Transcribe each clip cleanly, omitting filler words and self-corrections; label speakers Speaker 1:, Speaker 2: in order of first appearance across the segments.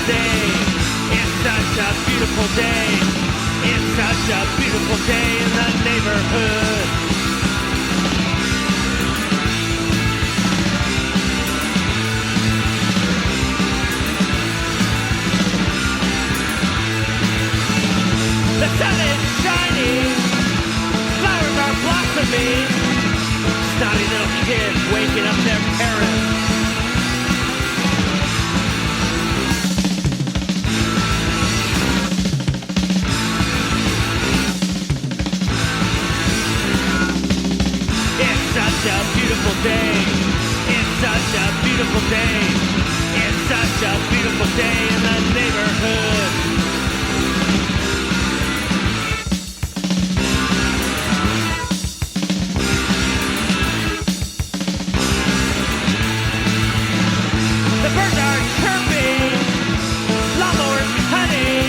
Speaker 1: day. It's such a beautiful day. It's such a beautiful day in the neighborhood. The sun is shining, flowers are blossoming, snotty little kids waking up their parents. It's such a beautiful day. It's such a beautiful day. It's such a beautiful day in the neighborhood. The birds are chirping, lawnmowers cutting,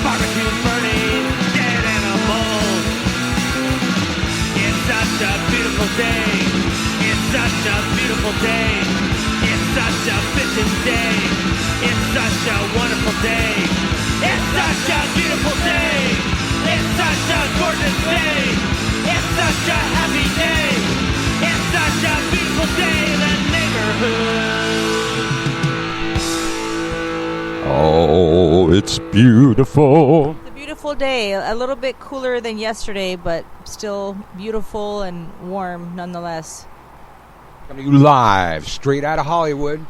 Speaker 1: barbecue burning, dead animals. It's such a beautiful day. It's such a beautiful day. It's such a fishing day. It's such a wonderful day. It's such a beautiful day. It's such a gorgeous day. It's such a happy day. It's such a beautiful day in the neighborhood.
Speaker 2: Oh, it's beautiful.
Speaker 3: It's a beautiful day. A little bit cooler than yesterday, but still beautiful and warm nonetheless.
Speaker 2: Coming to you live, straight out of Hollywood.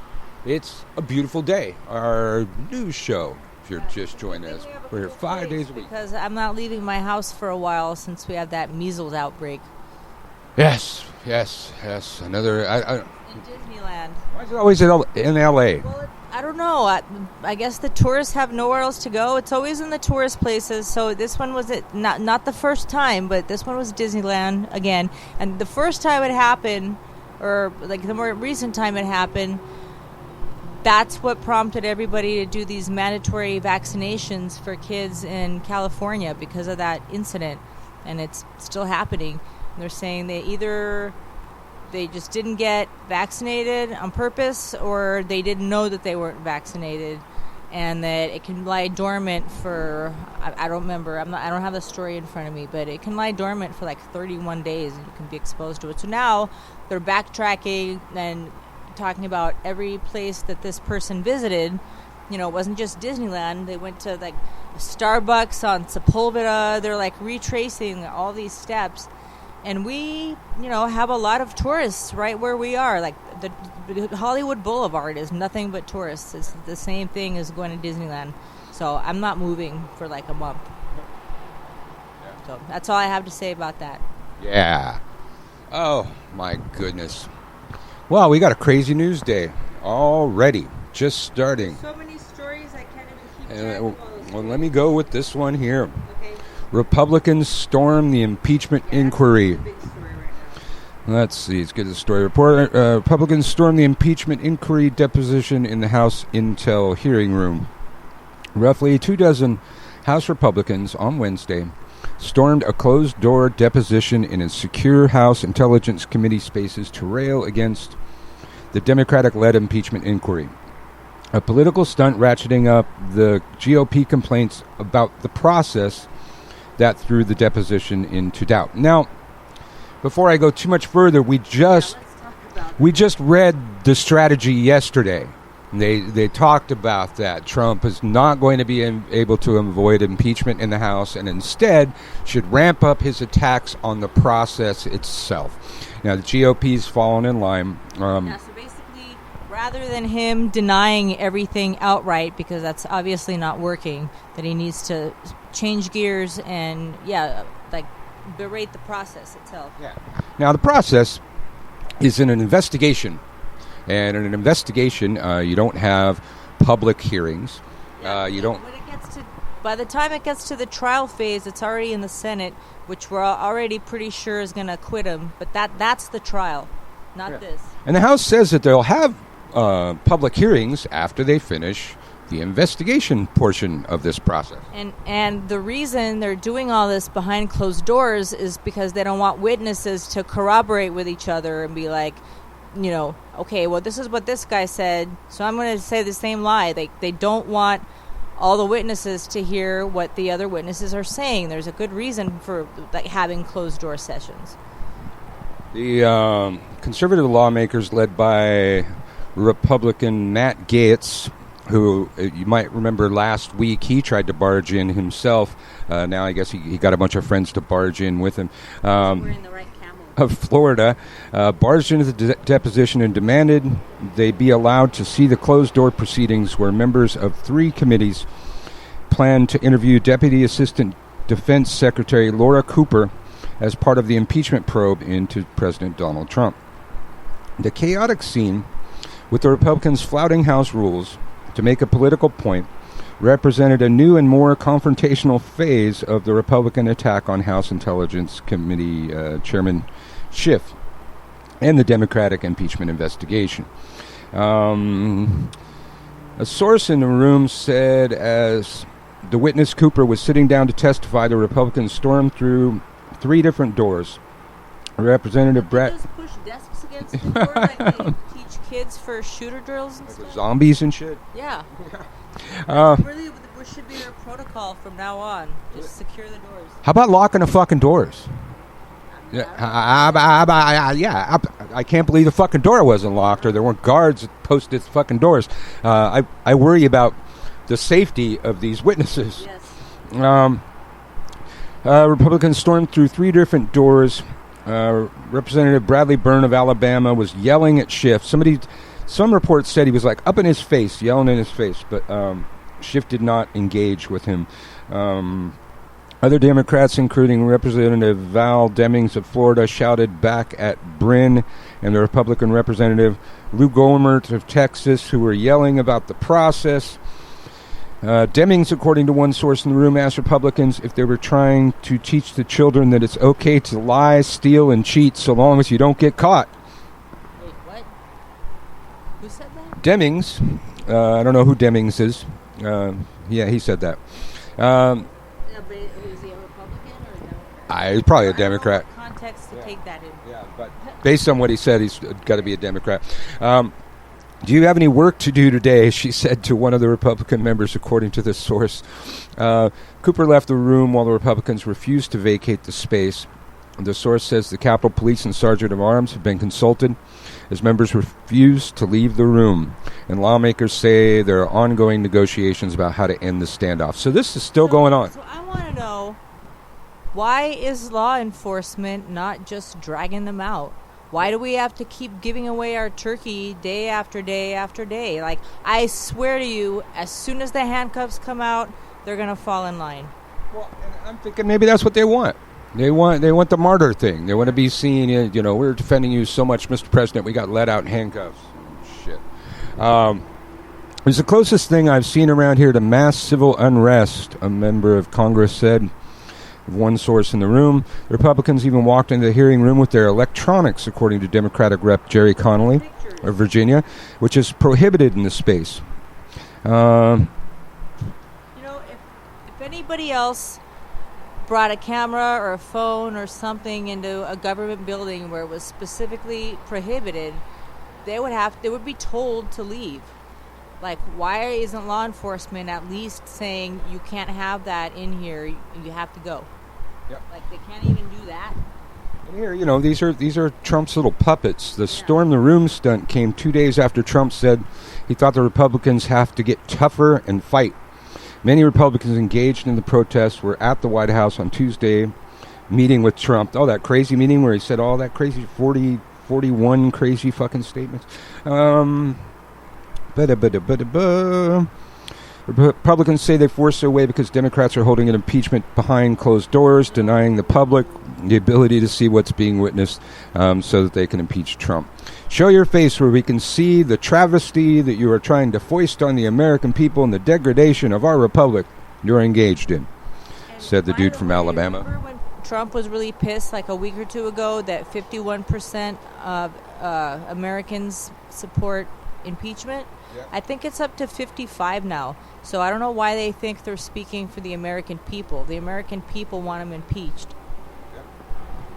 Speaker 2: It's a beautiful day. Our news show, if you're just joining us. We're here 5 days a week.
Speaker 3: Because I'm not leaving my house for a while since we had that measles outbreak.
Speaker 2: Yes. Another.
Speaker 3: In Disneyland.
Speaker 2: Why is it always in L.A.?
Speaker 3: Well, I don't know. I guess the tourists have nowhere else to go. It's always in the tourist places. So this one was not the first time, but this one was Disneyland again. And the first time it happened, or like the more recent time it happened, that's what prompted everybody to do these mandatory vaccinations for kids in California because of that incident. And it's still happening. And they're saying they just didn't get vaccinated on purpose, or they didn't know that they weren't vaccinated, and that it can lie dormant for, I don't remember, I don't have the story in front of me, but it can lie dormant for like 31 days and you can be exposed to it. So now they're backtracking and talking about every place that this person visited. You know, it wasn't just Disneyland. They went to like Starbucks on Sepulveda. They're like retracing all these steps. And we, have a lot of tourists right where we are. Like the Hollywood Boulevard is nothing but tourists. It's the same thing as going to Disneyland. So I'm not moving for like a month. Yeah. So that's all I have to say about that.
Speaker 2: Yeah. Oh, my goodness. Well, we got a crazy news day already. Just starting.
Speaker 3: So many stories, I can't even keep track of all those.
Speaker 2: Well, let me go with this one here.
Speaker 3: Okay.
Speaker 2: Republicans storm the impeachment inquiry.
Speaker 3: That's a big story right now.
Speaker 2: Let's see. Let's get the story. Republicans storm the impeachment inquiry deposition in the House Intel hearing room. Roughly 24 House Republicans on Wednesday stormed a closed-door deposition in a secure House Intelligence Committee spaces to rail against the Democratic-led impeachment inquiry. A political stunt ratcheting up the GOP complaints about the process that threw the deposition into doubt. Now, before I go too much further, we just read the strategy yesterday. They talked about that Trump is not going to be able to avoid impeachment in the House and instead should ramp up his attacks on the process itself. Now, the GOP's fallen in line.
Speaker 3: So basically, rather than him denying everything outright, because that's obviously not working, that he needs to change gears and, berate the process itself. Yeah.
Speaker 2: Now, the process is in an investigation. And in an investigation, you don't have public hearings. You don't.
Speaker 3: By the time it gets to the trial phase, it's already in the Senate, which we're already pretty sure is going to acquit him. But that's the trial, not this.
Speaker 2: And the House says that they'll have public hearings after they finish the investigation portion of this process.
Speaker 3: And the reason they're doing all this behind closed doors is because they don't want witnesses to corroborate with each other and be like, okay, well, this is what this guy said, so I'm going to say the same lie. They don't want all the witnesses to hear what the other witnesses are saying. There's a good reason for having closed-door sessions.
Speaker 2: The conservative lawmakers led by Republican Matt Gaetz, who you might remember last week, he tried to barge in himself. Now I guess he got a bunch of friends to barge in with him.
Speaker 3: Wearing the right camel.
Speaker 2: Of Florida, barged into the deposition and demanded they be allowed to see the closed-door proceedings where members of 3 committees planned to interview Deputy Assistant Defense Secretary Laura Cooper as part of the impeachment probe into President Donald Trump. The chaotic scene, with the Republicans flouting House rules to make a political point, represented a new and more confrontational phase of the Republican attack on House Intelligence Committee Chairman Schiff and the Democratic impeachment investigation. A source in the room said as the witness Cooper was sitting down to testify, the Republicans stormed through 3 different doors. Representative Brett...
Speaker 3: Just push desks against the door like they teach kids for shooter drills and stuff?
Speaker 2: Zombies and shit?
Speaker 3: Yeah. Really, there should be their protocol from now on. Just secure the doors.
Speaker 2: How about locking the fucking doors? Yeah, I can't believe the fucking door wasn't locked, or there weren't guards posted at the fucking doors. I worry about the safety of these witnesses.
Speaker 3: Yes.
Speaker 2: Republicans stormed through 3 different doors. Representative Bradley Byrne of Alabama was yelling at Schiff. Some reports said he was like up in his face, yelling in his face, but Schiff did not engage with him. Other Democrats, including Representative Val Demings of Florida, shouted back at Bryn and the Republican Representative Lou Gohmert of Texas, who were yelling about the process. Demings, according to one source in the room, asked Republicans if they were trying to teach the children that it's okay to lie, steal, and cheat so long as you don't get caught.
Speaker 3: Wait, what? Who said that?
Speaker 2: Demings. I don't know who Demings is. Yeah, he said that.
Speaker 3: Was he a Republican or a Democrat?
Speaker 2: He's probably a Democrat.
Speaker 3: I don't know what context to take that in.
Speaker 2: Yeah, but based on what he said, he's got to be a Democrat. Do you have any work to do today? She said to one of the Republican members, according to this source. Cooper left the room while the Republicans refused to vacate the space. The source says the Capitol Police and Sergeant of Arms have been consulted as members refuse to leave the room. And lawmakers say there are ongoing negotiations about how to end the standoff. So this is still going on.
Speaker 3: So I want to know, why is law enforcement not just dragging them out? Why do we have to keep giving away our turkey day after day after day? Like, I swear to you, as soon as the handcuffs come out, they're going to fall in line.
Speaker 2: Well, and I'm thinking maybe that's what they want. They want the martyr thing. They want to be seen, we're defending you so much, Mr. President, we got let out in handcuffs. Shit. It's the closest thing I've seen around here to mass civil unrest, a member of Congress said. One source in the room. The Republicans even walked into the hearing room with their electronics, according to Democratic Rep. Jerry Connolly of Virginia, which is prohibited in the space.
Speaker 3: If anybody else brought a camera or a phone or something into a government building where it was specifically prohibited, they would be told to leave. Like, why isn't law enforcement at least saying you can't have that in here, you have to go?
Speaker 2: Yep.
Speaker 3: Like, they can't even do that.
Speaker 2: And here, these are Trump's little puppets. The storm the room stunt came 2 days after Trump said he thought the Republicans have to get tougher and fight. Many Republicans engaged in the protests were at the White House on Tuesday meeting with Trump. Oh, that crazy meeting where he said all that crazy 41 crazy fucking statements. Republicans say they forced their way because Democrats are holding an impeachment behind closed doors, denying the public the ability to see what's being witnessed so that they can impeach Trump. Show your face where we can see the travesty that you are trying to foist on the American people and the degradation of our republic you're engaged in, said the dude from Alabama.
Speaker 3: Remember when Trump was really pissed like a week or two ago that 51% of Americans support impeachment?
Speaker 2: Yeah.
Speaker 3: I think it's up to 55 now. So I don't know why they think they're speaking for the American people. The American people want him impeached.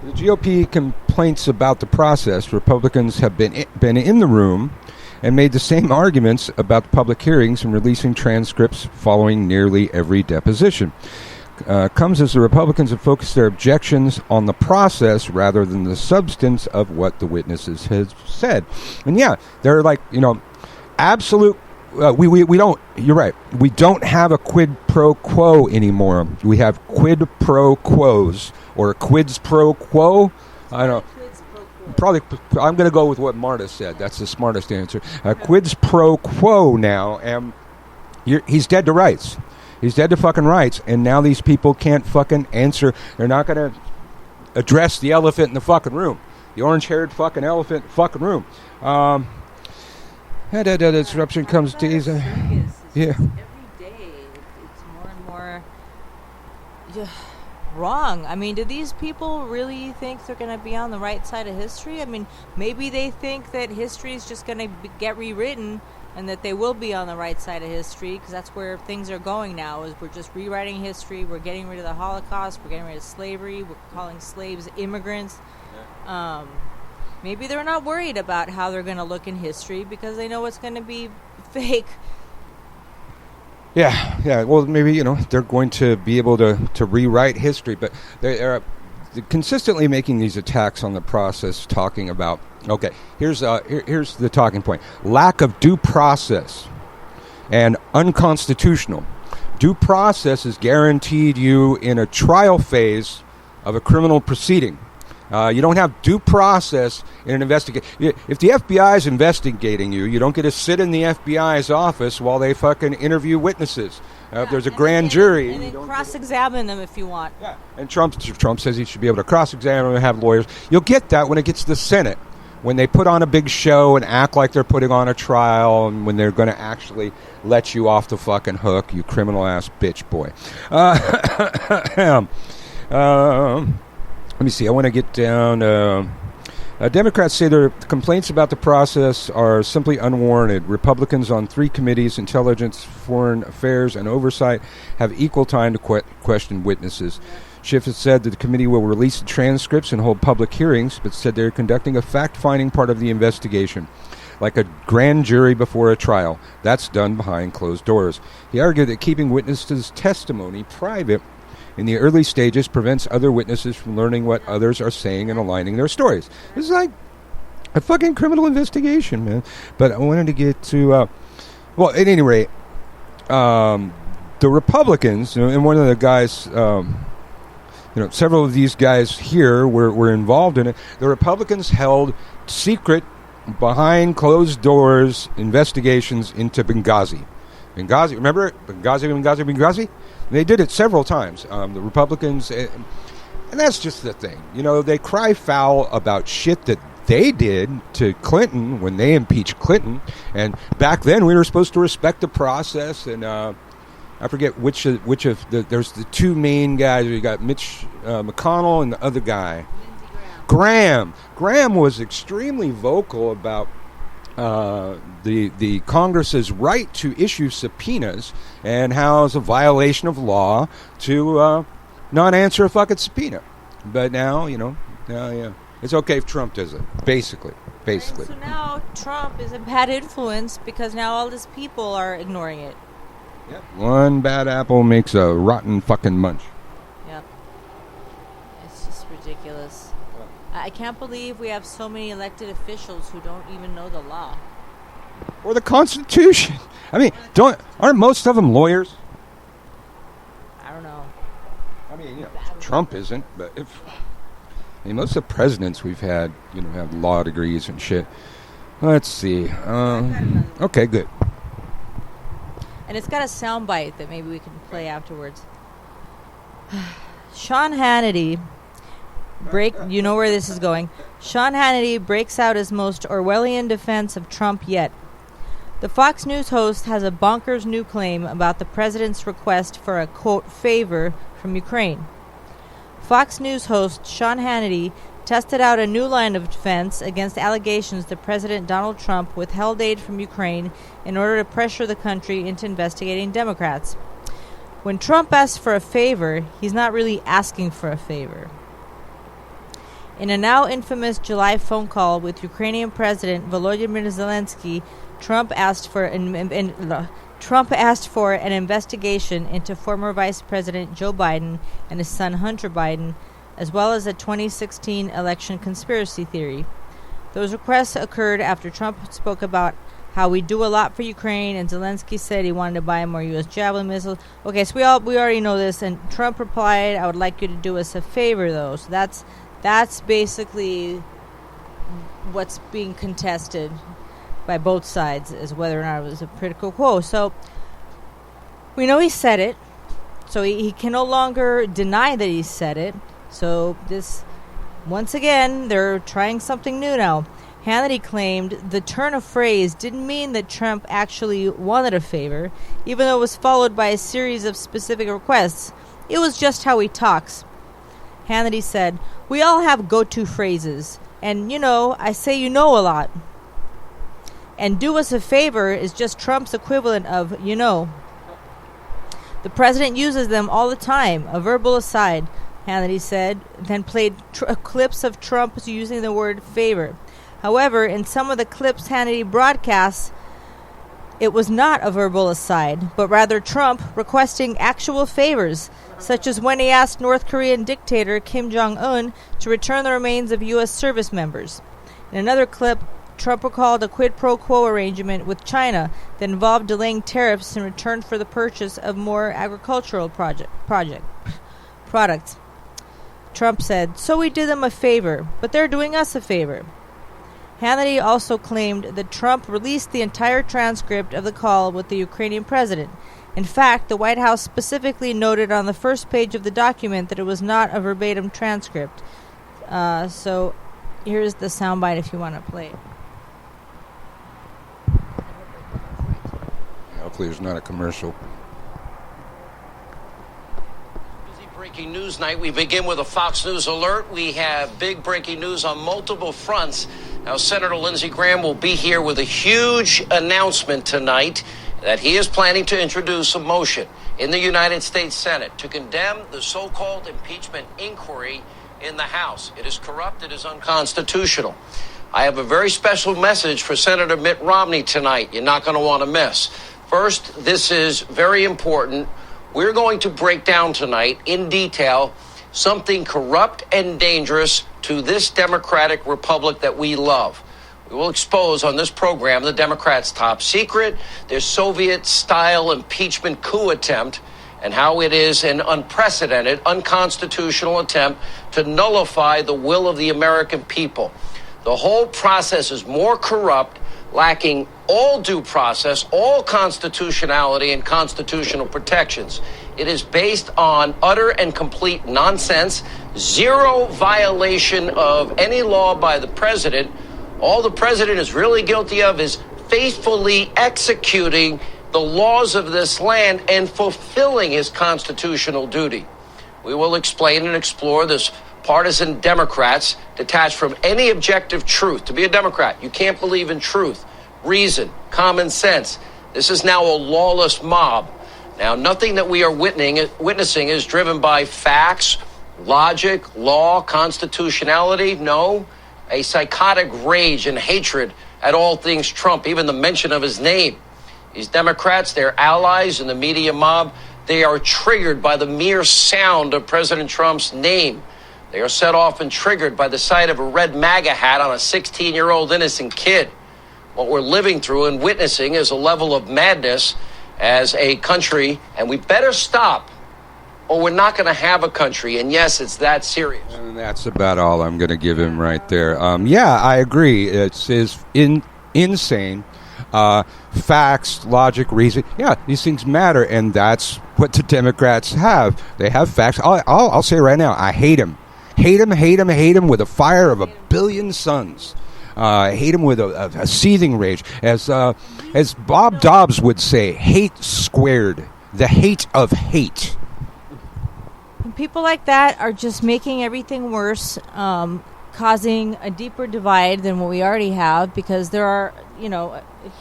Speaker 2: The GOP complaints about the process. Republicans have been in the room and made the same arguments about the public hearings and releasing transcripts following nearly every deposition. Comes as the Republicans have focused their objections on the process rather than the substance of what the witnesses have said. And yeah, they're like, absolute. We don't. You're right. We don't have a quid pro quo anymore. We have quid pro quos or quids pro quo. I don't know. Probably, I'm going to go with what Marta said. That's the smartest answer. Quids pro quo now, and he's dead to rights. He's dead to fucking rights, and now these people can't fucking answer. They're not going to address the elephant in the fucking room, the orange-haired fucking elephant in the fucking room. That disruption comes to ease. Yeah.
Speaker 3: Every day, it's more and more wrong. I mean, do these people really think they're going to be on the right side of history? I mean, maybe they think that history is just going to get rewritten and that they will be on the right side of history, because that's where things are going now, is we're just rewriting history. We're getting rid of the Holocaust. We're getting rid of slavery. We're calling slaves immigrants. Maybe they're not worried about how they're going to look in history because they know it's going to be fake.
Speaker 2: Yeah. Well, maybe, they're going to be able to rewrite history, but they're consistently making these attacks on the process, talking about, okay, here's the talking point. Lack of due process and unconstitutional. Due process is guaranteed you in a trial phase of a criminal proceeding. You don't have due process in an investigation. If the FBI is investigating you, you don't get to sit in the FBI's office while they fucking interview witnesses. If there's a grand jury,
Speaker 3: and then cross-examine them if you want.
Speaker 2: Yeah, and Trump says he should be able to cross-examine and have lawyers. You'll get that when it gets to the Senate, when they put on a big show and act like they're putting on a trial, and when they're going to actually let you off the fucking hook, you criminal-ass bitch boy. Let me see. I want to get down. Democrats say their complaints about the process are simply unwarranted. Republicans on 3 committees, Intelligence, Foreign Affairs, and Oversight, have equal time to question witnesses. Schiff has said that the committee will release the transcripts and hold public hearings, but said they're conducting a fact-finding part of the investigation, like a grand jury before a trial. That's done behind closed doors. He argued that keeping witnesses' testimony private in the early stages prevents other witnesses from learning what others are saying and aligning their stories. This is like a fucking criminal investigation, man. But I wanted to get to, well, at any rate, the Republicans, and one of the guys, several of these guys here were involved in it. The Republicans held secret, behind closed doors investigations into Benghazi. Benghazi, remember Benghazi? They did it several times. The Republicans, and that's just the thing. They cry foul about shit that they did to Clinton when they impeached Clinton. And back then, we were supposed to respect the process. And I forget which of there's the 2 main guys. You got Mitch McConnell and the other guy, Graham. Graham was extremely vocal about the Congress's right to issue subpoenas and how it's a violation of law to not answer a fucking subpoena. But now, it's okay if Trump does it, basically.
Speaker 3: And so now Trump is a bad influence because now all these people are ignoring it.
Speaker 2: Yep. One bad apple makes a rotten fucking munch.
Speaker 3: Yep. It's just ridiculous. I can't believe we have so many elected officials who don't even know the law.
Speaker 2: Or the Constitution. I mean, aren't most of them lawyers?
Speaker 3: I don't know.
Speaker 2: I mean, Trump isn't, but most of the presidents we've had, have law degrees and shit. Let's see. Okay, good.
Speaker 3: And it's got a sound bite that maybe we can play afterwards. Sean Hannity... you know where this is going. Sean Hannity breaks out his most Orwellian defense of Trump yet. The Fox News host has a bonkers new claim about the president's request for a, quote, favor from Ukraine. Fox News host Sean Hannity tested out a new line of defense against allegations that President Donald Trump withheld aid from Ukraine in order to pressure the country into investigating Democrats. When Trump asks for a favor, he's not really asking for a favor. In a now infamous July phone call with Ukrainian President Volodymyr Zelensky, Trump asked for an investigation into former Vice President Joe Biden and his son Hunter Biden, as well as a 2016 election conspiracy theory. Those requests occurred after Trump spoke about how we do a lot for Ukraine, and Zelensky said he wanted to buy more U.S. Javelin missiles. Okay, so we already know this, and Trump replied, "I would like you to do us a favor, though." So that's basically what's being contested by both sides, is whether or not it was a critical quote. So we know he said it, so he can no longer deny that he said it. So this, once again, they're trying something new now. Hannity claimed the turn of phrase didn't mean that Trump actually wanted a favor, even though it was followed by a series of specific requests. It was just how he talks. Hannity said, "We all have go-to phrases, and, I say a lot. And do us a favor is just Trump's equivalent of, The president uses them all the time, a verbal aside," Hannity said, then played clips of Trump using the word favor. However, in some of the clips Hannity broadcasts, it was not a verbal aside, but rather Trump requesting actual favors, such as when he asked North Korean dictator Kim Jong-un to return the remains of U.S. service members. In another clip, Trump recalled a quid pro quo arrangement with China that involved delaying tariffs in return for the purchase of more agricultural products. Trump said, "So we did them a favor, but they're doing us a favor." Hannity also claimed that Trump released the entire transcript of the call with the Ukrainian president. In fact, the White House specifically noted on the first page of the document that it was not a verbatim transcript. So here's the soundbite if you want to play it.
Speaker 2: Hopefully there's not a commercial.
Speaker 4: Breaking news night. We begin with a Fox News alert. We have big breaking news on multiple fronts. Now, Senator Lindsey Graham will be here with a huge announcement tonight that he is planning to introduce a motion in the United States Senate to condemn the so-called impeachment inquiry in the House. It is corrupt. It is unconstitutional. I have a very special message for Senator Mitt Romney tonight. You're not going to want to miss. First, this is very important. We're going to break down tonight in detail something corrupt and dangerous to this democratic republic that we love. We will expose on this program the Democrats' top secret, their Soviet-style impeachment coup attempt, and how it is an unprecedented, unconstitutional attempt to nullify the will of the American people. The whole process is more corrupt, lacking all due process, all constitutionality and constitutional protections. It is based on utter and complete nonsense, zero violation of any law by the president. All the president is really guilty of is faithfully executing the laws of this land and fulfilling his constitutional duty. We will explain and explore this partisan Democrats detached from any objective truth. To be a Democrat, you can't believe in truth, reason, common sense. This is now a lawless mob. Now, nothing that we are witnessing is driven by facts, logic, law, constitutionality. No, a psychotic rage and hatred at all things Trump, even the mention of his name. These Democrats, their allies in the media mob, they are triggered by the mere sound of President Trump's name. They are set off and triggered by the sight of a red MAGA hat on a 16-year-old innocent kid. What we're living through and witnessing is a level of madness as a country, and we better stop, or we're not going to have a country. And yes, it's that serious.
Speaker 2: And that's about all I'm going to give him right there. Yeah, I agree. It's insane. Facts, logic, reason. Yeah, these things matter, and that's what the Democrats have. They have facts. I'll say right now, I hate him. Hate him with a fire of a billion suns. Hate him with a seething rage. As Bob Dobbs would say, hate squared. The hate of hate.
Speaker 3: People like that are just making everything worse, causing a deeper divide than what we already have, because there are,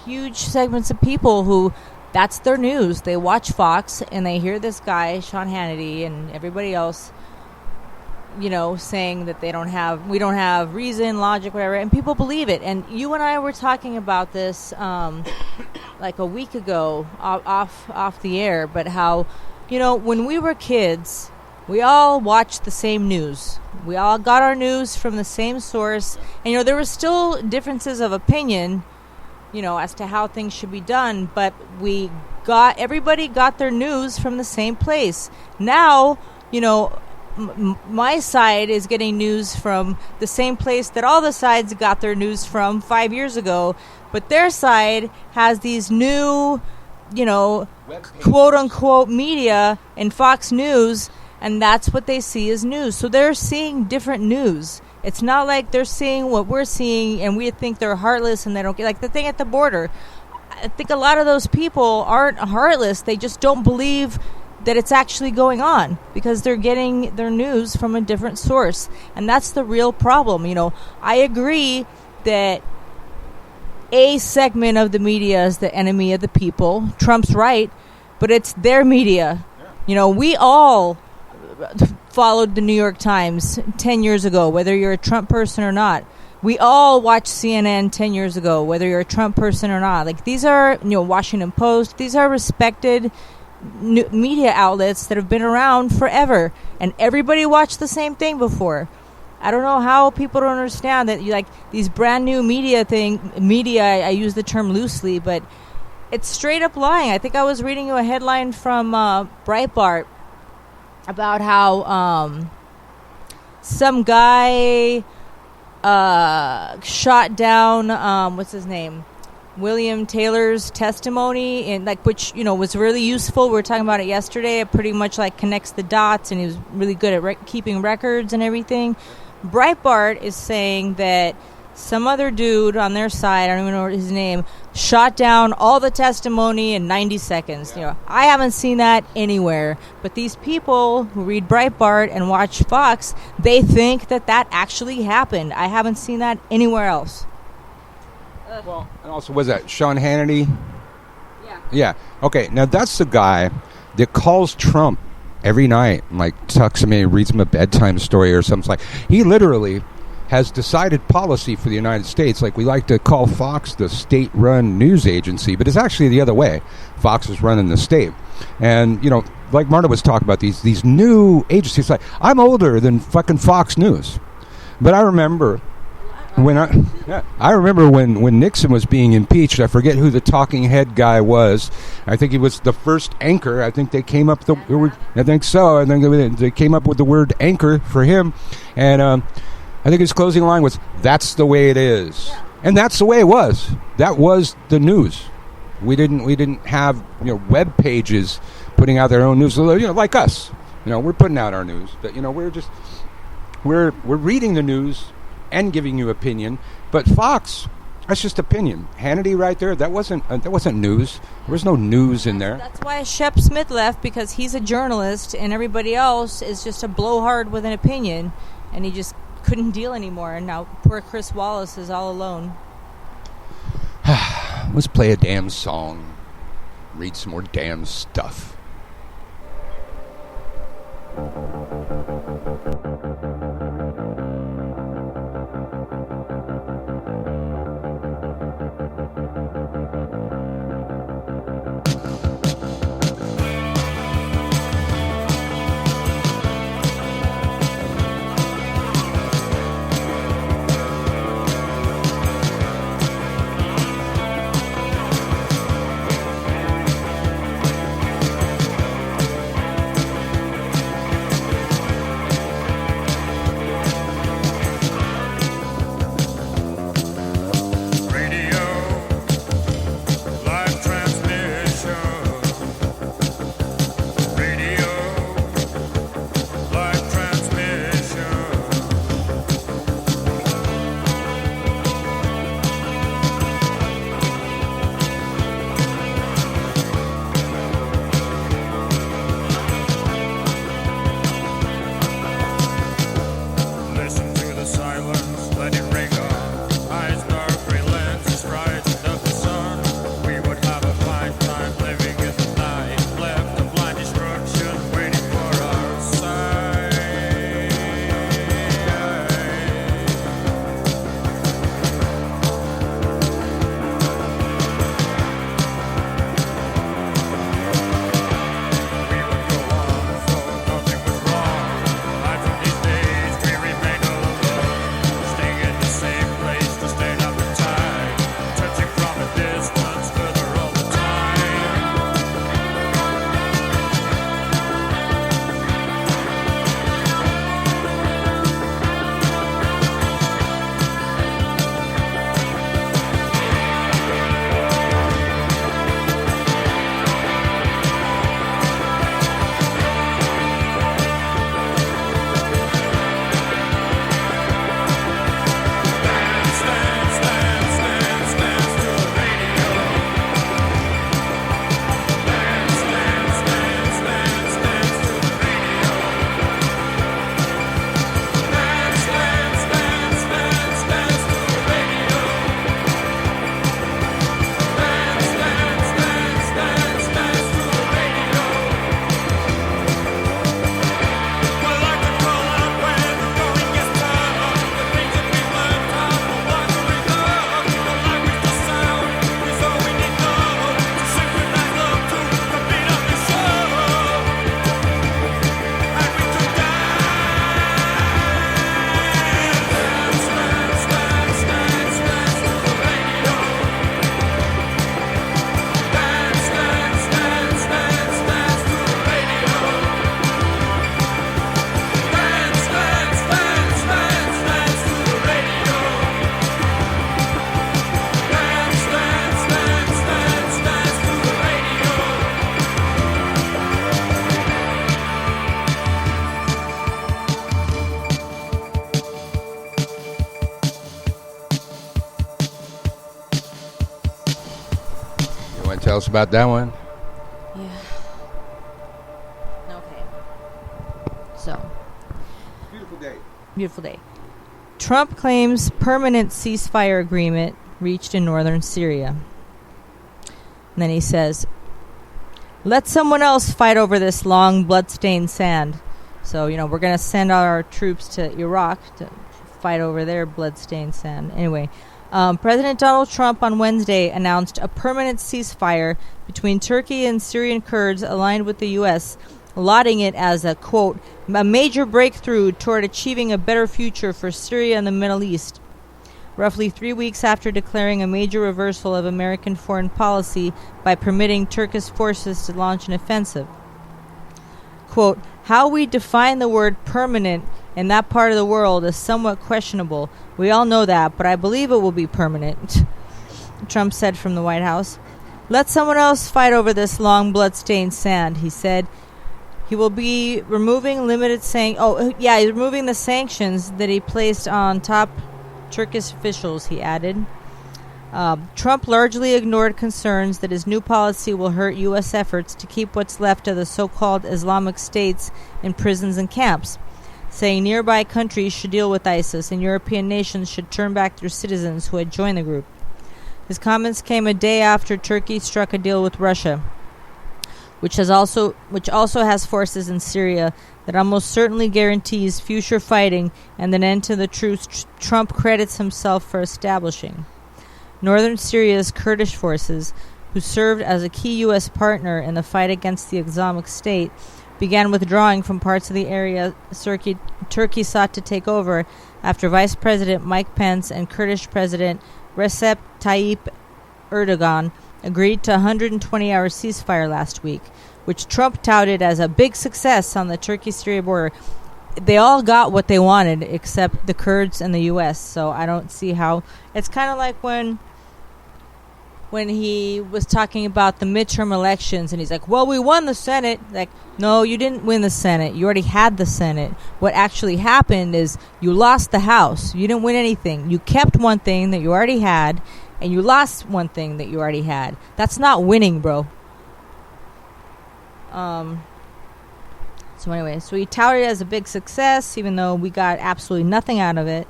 Speaker 3: huge segments of people who that's their news. They watch Fox and they hear this guy, Sean Hannity, and everybody else saying that we don't have reason, logic, whatever, and people believe it. And you and I were talking about this like a week ago off the air, but how, when we were kids, we all watched the same news. We all got our news from the same source. And, there were still differences of opinion, as to how things should be done, but everybody got their news from the same place. Now, my side is getting news from the same place that all the sides got their news from 5 years ago, but their side has these new, quote unquote media and Fox News, and that's what they see as news. So they're seeing different news. It's not like they're seeing what we're seeing and we think they're heartless and they don't get, like the thing at the border. I think a lot of those people aren't heartless. They just don't believe that it's actually going on because they're getting their news from a different source. And that's the real problem. I agree that a segment of the media is the enemy of the people. Trump's right, but it's their media. We all followed the New York Times 10 years ago, whether you're a Trump person or not. We all watched CNN 10 years ago, whether you're a Trump person or not. Like, these are, Washington Post, these are respected media outlets that have been around forever, and everybody watched the same thing before. I don't know how people don't understand that, these brand new media, I use the term loosely, but it's straight up lying. I think I was reading you a headline from Breitbart about how some guy shot down what's his name, William Taylor's testimony, and which was really useful. We were talking about it yesterday. It pretty much connects the dots, and he was really good at keeping records and everything. Breitbart is saying that some other dude on their side, I don't even know his name, shot down all the testimony in 90 seconds. I haven't seen that anywhere. But these people who read Breitbart and watch Fox, they think that actually happened. I haven't seen that anywhere else.
Speaker 2: Well, and also, was that Sean Hannity?
Speaker 3: Yeah.
Speaker 2: Yeah. Okay, now that's the guy that calls Trump every night and, tucks him in, reads him a bedtime story or something. He literally has decided policy for the United States. We like to call Fox the state-run news agency, but it's actually the other way. Fox is running the state. And, like Marta was talking about, these new agencies. I'm older than fucking Fox News. But I remember when when Nixon was being impeached. I forget who the talking head guy was. I think he was the first anchor. I think they came up I think so. I think they came up with the word anchor for him. And I think his closing line was, "That's the way it is." Yeah. And that's the way it was. That was the news. We didn't have web pages putting out their own news. Like us. We're putting out our news, but we're reading the news and giving you opinion. But Fox, that's just opinion. Hannity right there, that wasn't news. There was no news in there.
Speaker 3: That's why Shep Smith left, because he's a journalist and everybody else is just a blowhard with an opinion, and he just couldn't deal anymore. And now poor Chris Wallace is all alone.
Speaker 2: Let's play a damn song. Read some more damn stuff. Tell us about that one.
Speaker 3: Yeah. Okay. So.
Speaker 2: Beautiful day.
Speaker 3: Beautiful day. Trump claims permanent ceasefire agreement reached in northern Syria. And then he says, let someone else fight over this long, blood-stained sand. So, we're going to send our troops to Iraq to fight over their blood-stained sand. Anyway, President Donald Trump on Wednesday announced a permanent ceasefire between Turkey and Syrian Kurds aligned with the U.S., lauding it as a, quote, a major breakthrough toward achieving a better future for Syria and the Middle East. Roughly 3 weeks after declaring a major reversal of American foreign policy by permitting Turkish forces to launch an offensive. Quote, how we define the word permanent in that part of the world is somewhat questionable. We all know that, but I believe it will be permanent, Trump said from the White House. Let someone else fight over this long blood-stained sand, he said. He will be removing he's removing the sanctions that he placed on top Turkish officials, he added. Trump largely ignored concerns that his new policy will hurt U.S. efforts to keep what's left of the so-called Islamic states in prisons and camps, saying nearby countries should deal with ISIS and European nations should turn back their citizens who had joined the group. His comments came a day after Turkey struck a deal with Russia, which also has forces in Syria that almost certainly guarantees future fighting and an end to the truce Trump credits himself for establishing. Northern Syria's Kurdish forces, who served as a key U.S. partner in the fight against the Islamic State, began withdrawing from parts of the area Turkey sought to take over after Vice President Mike Pence and Kurdish President Recep Tayyip Erdogan agreed to a 120-hour ceasefire last week, which Trump touted as a big success on the Turkey-Syria border. They all got what they wanted except the Kurds and the U.S., so I don't see how... It's kind of like when he was talking about the midterm elections, and he's like, well, we won the Senate. Like, no, you didn't win the Senate. You already had the Senate. What actually happened is you lost the House. You didn't win anything. You kept one thing that you already had, and you lost one thing that you already had. That's not winning, bro. So anyway, so he touted it as a big success, even though we got absolutely nothing out of it.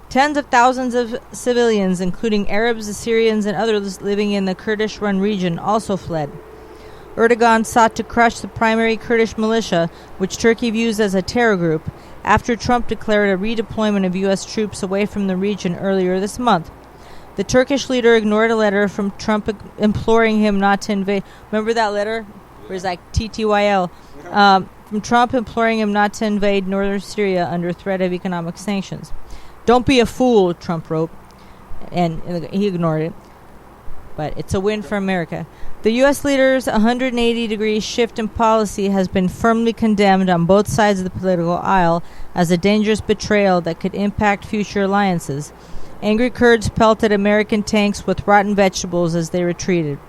Speaker 3: Tens of thousands of civilians, including Arabs, Assyrians, and others living in the Kurdish-run region, also fled. Erdogan sought to crush the primary Kurdish militia, which Turkey views as a terror group, after Trump declared a redeployment of U.S. troops away from the region earlier this month. The Turkish leader ignored a letter from Trump imploring him not to invade. Remember that letter? Where it's like TTYL. From Trump imploring him not to invade northern Syria under threat of economic sanctions. Don't be a fool, Trump wrote. And he ignored it. But it's a win for America. The U.S. leader's 180-degree shift in policy has been firmly condemned on both sides of the political aisle as a dangerous betrayal that could impact future alliances. Angry Kurds pelted American tanks with rotten vegetables as they retreated.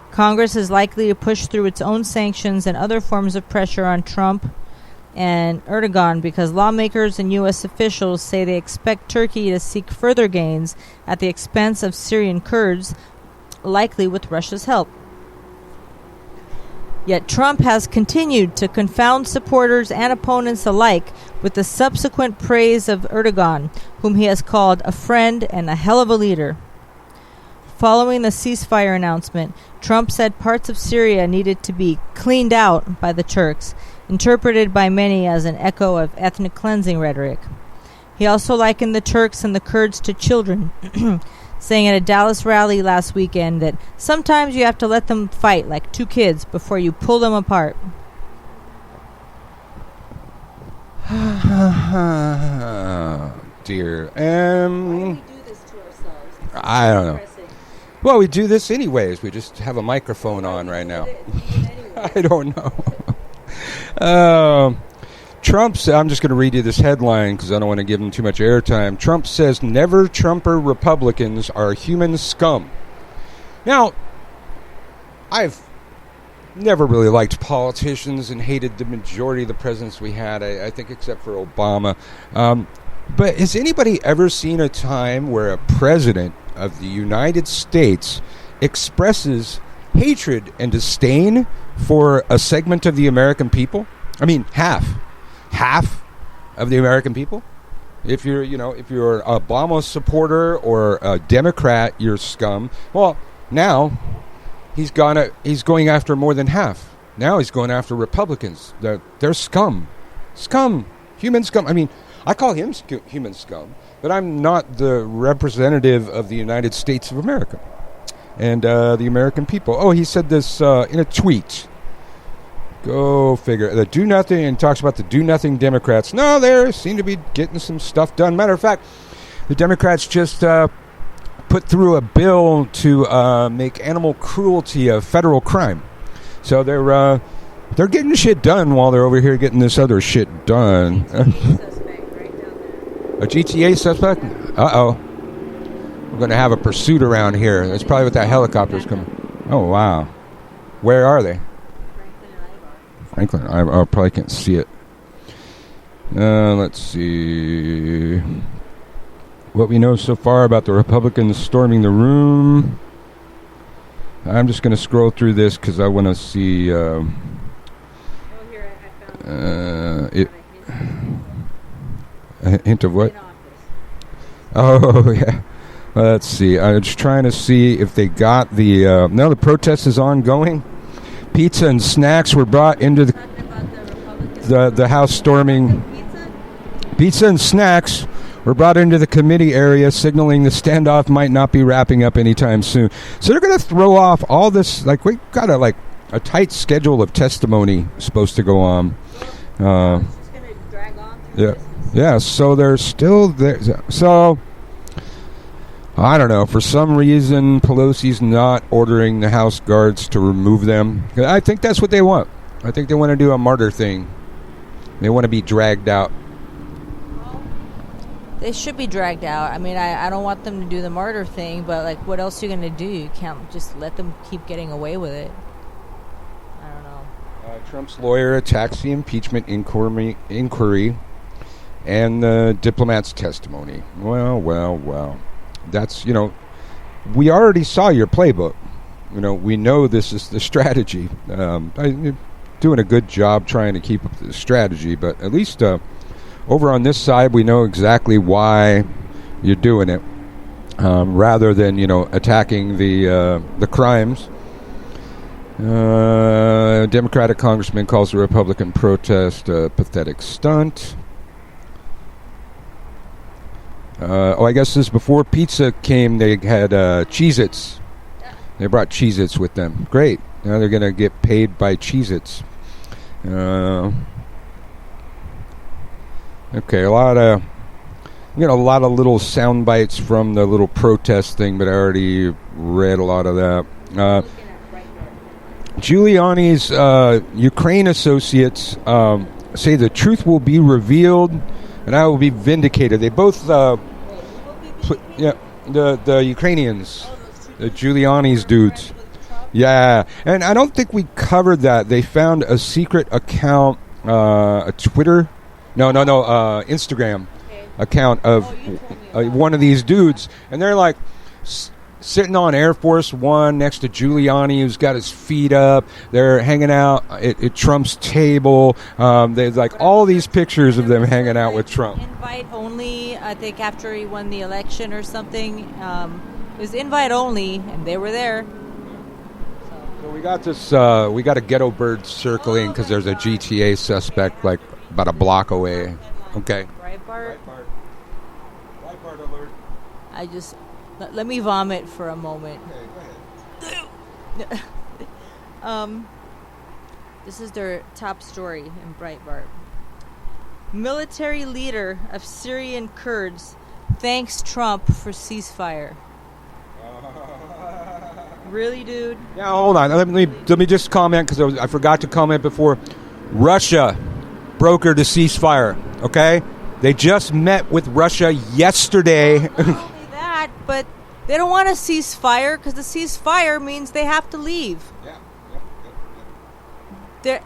Speaker 3: Congress is likely to push through its own sanctions and other forms of pressure on Trump and Erdogan because lawmakers and U.S. officials say they expect Turkey to seek further gains at the expense of Syrian Kurds, likely with Russia's help. Yet Trump has continued to confound supporters and opponents alike with the subsequent praise of Erdogan, whom he has called a friend and a hell of a leader. Following the ceasefire announcement, Trump said parts of Syria needed to be cleaned out by the Turks, interpreted by many as an echo of ethnic cleansing rhetoric. He also likened the Turks and the Kurds to children, saying at a Dallas rally last weekend that sometimes you have to let them fight like two kids before you pull them apart.
Speaker 2: Dear.
Speaker 3: Why do we do this to ourselves?
Speaker 2: I don't know. Well, we do this anyways. We just have a microphone on right now. I don't know. Trump's, I'm just going to read you this headline because I don't want to give him too much airtime. Trump says never Trumper Republicans are human scum. Now, I've never really liked politicians and hated the majority of the presidents we had, I think except for Obama. But has anybody ever seen a time where a president of the United States expresses hatred and disdain for a segment of the American people. I mean, half of the American people. If you're an Obama supporter or a Democrat, you're scum. Well, now he's going after more than half. Now he's going after Republicans. They're scum. Human scum. I mean, I call him human scum, but I'm not the representative of the United States of America and the American people. Oh, he said this in a tweet. Go figure. The do nothing, and talks about the do nothing Democrats. No, they seem to be getting some stuff done. Matter of fact, the Democrats just put through a bill to make animal cruelty a federal crime. So they're getting shit done while they're over here getting this other shit done. A GTA suspect? Uh-oh. We're going to have a pursuit around here. That's probably what that helicopter's coming. Oh, wow. Where are they? Franklin. I probably can't see it. Let's see. What we know so far about the Republicans storming the room. I'm just going to scroll through this because I want to see a hint of what? Oh, yeah. Let's see. I'm just trying to see if they got the... no, the protest is ongoing. Pizza and snacks were brought into the House storming. Pizza and snacks were brought into the committee area, signaling the standoff might not be wrapping up anytime soon. So they're going to throw off all this. Like, we got a tight schedule of testimony supposed to go on.
Speaker 3: It's going to drag on.
Speaker 2: Yeah. So they're still there. So I don't know. For some reason, Pelosi's not ordering the House guards to remove them. I think that's what they want. I think they want to do a martyr thing. They want to be dragged out.
Speaker 3: They should be dragged out. I mean, I don't want them to do the martyr thing, but, like, what else are you going to do? You can't just let them keep getting away with it. I don't know.
Speaker 2: Trump's lawyer attacks the impeachment inquiry and the diplomat's testimony. Well. That's, we already saw your playbook. We know this is the strategy. You're doing a good job trying to keep up the strategy, but at least over on this side, we know exactly why you're doing it, rather than, attacking the crimes. Democratic congressman calls the Republican protest a pathetic stunt. I guess this before pizza came, they had Cheez-Its. They brought Cheez-Its with them. Great. Now they're going to get paid by Cheez-Its. Okay, we got a lot of little sound bites from the little protest thing, but I already read a lot of that. Giuliani's Ukraine associates say the truth will be revealed and I will be vindicated. They both... the Ukrainians, the Giuliani's dudes. Yeah, and I don't think we covered that. They found a secret account, a Twitter, Instagram account of one of these dudes, and they're like sitting on Air Force One next to Giuliani, who's got his feet up. They're hanging out at Trump's table. There's like all these pictures of them hanging out with Trump.
Speaker 3: Invite only, I think, after he won the election or something. It was invite only, and they were there.
Speaker 2: So we got this. We got a ghetto bird circling because there's a GTA suspect like about a block away. Okay.
Speaker 3: Breitbart alert. Let me vomit for a moment.
Speaker 2: Okay, go ahead.
Speaker 3: This is their top story in Breitbart. Military leader of Syrian Kurds thanks Trump for ceasefire. Really, dude?
Speaker 2: Yeah, hold on. Let me just comment because I forgot to comment before. Russia brokered a ceasefire. Okay, they just met with Russia yesterday.
Speaker 3: But they don't want a ceasefire because the ceasefire means they have to leave. Yeah.